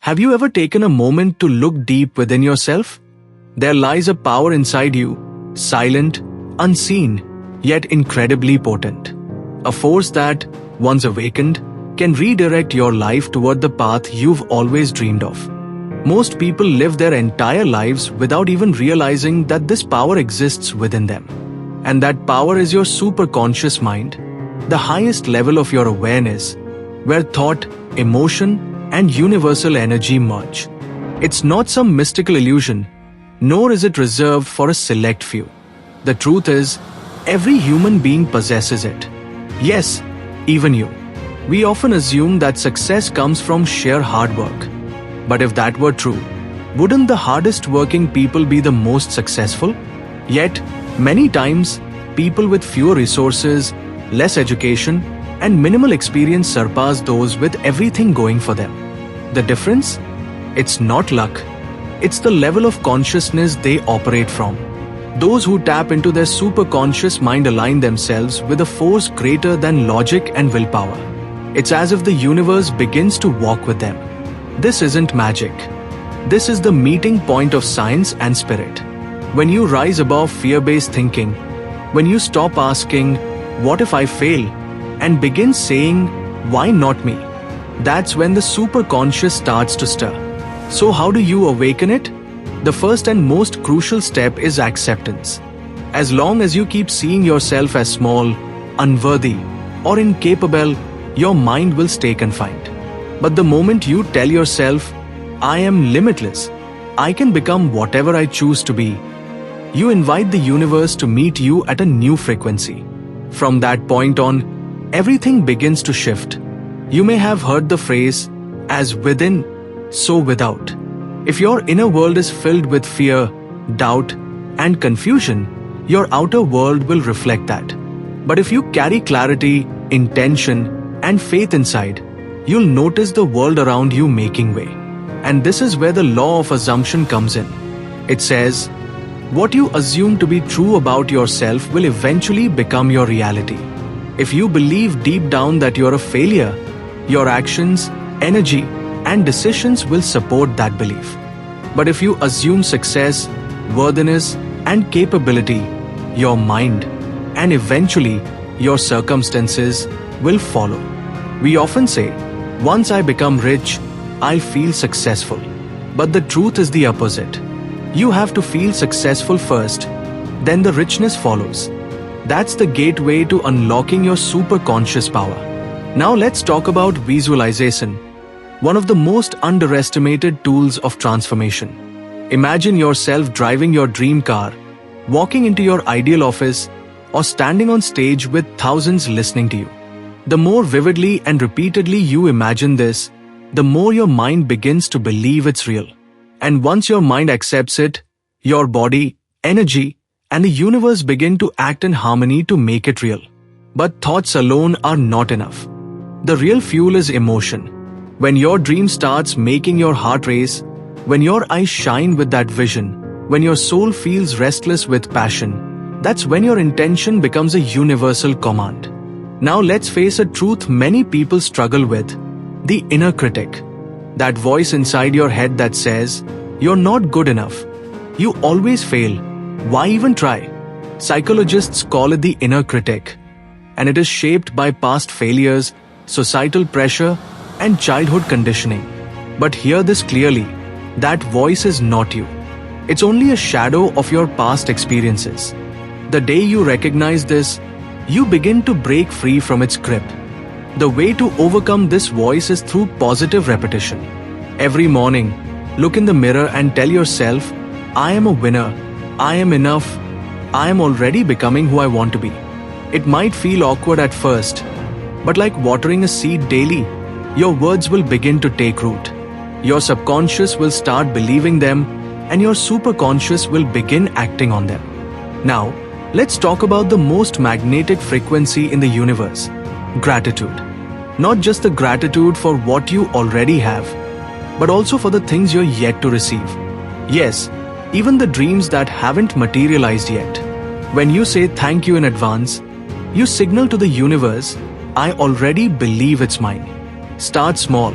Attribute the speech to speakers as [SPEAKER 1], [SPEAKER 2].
[SPEAKER 1] Have you ever taken a moment to look deep within yourself? There lies a power inside you, silent, unseen, yet incredibly potent. A force that, once awakened, can redirect your life toward the path you've always dreamed of. Most people live their entire lives without even realizing that this power exists within them. And that power is your superconscious mind, the highest level of your awareness, where thought, emotion, and universal energy merge. It's not some mystical illusion, nor is it reserved for a select few. The truth is, every human being possesses it. Yes, even you. We often assume that success comes from sheer hard work. But if that were true, wouldn't the hardest working people be the most successful? Yet, many times, people with fewer resources, less education, and minimal experience surpass those with everything going for them. The difference? It's not luck. It's the level of consciousness they operate from. Those who tap into their superconscious mind align themselves with a force greater than logic and willpower. It's as if the universe begins to walk with them. This isn't magic. This is the meeting point of science and spirit. When you rise above fear-based thinking, when you stop asking, "What if I fail?" and begin saying, "Why not me?" that's when the superconscious starts to stir. So how do you awaken it? The first and most crucial step is acceptance. As long as you keep seeing yourself as small, unworthy, or incapable, your mind will stay confined. But the moment you tell yourself, "I am limitless, I can become whatever I choose to be," you invite the universe to meet you at a new frequency. From that point on, everything begins to shift. You may have heard the phrase, "As within, so without." If your inner world is filled with fear, doubt, and confusion, your outer world will reflect that. But if you carry clarity, intention, and faith inside, you'll notice the world around you making way. And this is where the law of assumption comes in. It says, what you assume to be true about yourself will eventually become your reality. If you believe deep down that you're a failure, your actions, energy, and decisions will support that belief. But if you assume success, worthiness, and capability, your mind, and eventually your circumstances will follow. We often say, "Once I become rich, I'll feel successful." But the truth is the opposite. You have to feel successful first, then the richness follows. That's the gateway to unlocking your superconscious power. Now let's talk about visualization, one of the most underestimated tools of transformation. Imagine yourself driving your dream car, walking into your ideal office, or standing on stage with thousands listening to you. The more vividly and repeatedly you imagine this, the more your mind begins to believe it's real. And once your mind accepts it, your body, energy, and the universe begin to act in harmony to make it real. But thoughts alone are not enough. The real fuel is emotion. When your dream starts making your heart race, when your eyes shine with that vision, when your soul feels restless with passion, that's when your intention becomes a universal command. Now let's face a truth many people struggle with: the inner critic. That voice inside your head that says, "You're not good enough. You always fail. Why even try?" Psychologists call it the inner critic. And it is shaped by past failures, societal pressure, and childhood conditioning. But hear this clearly: that voice is not you. It's only a shadow of your past experiences. The day you recognize this, you begin to break free from its grip. The way to overcome this voice is through positive repetition. Every morning, look in the mirror and tell yourself, "I am a winner, I am enough, I am already becoming who I want to be." It might feel awkward at first, but like watering a seed daily, your words will begin to take root. Your subconscious will start believing them, and your superconscious will begin acting on them. Now, let's talk about the most magnetic frequency in the universe: gratitude. Not just the gratitude for what you already have, but also for the things you're yet to receive. Yes, even the dreams that haven't materialized yet. When you say thank you in advance, you signal to the universe, "I already believe it's mine." Start small.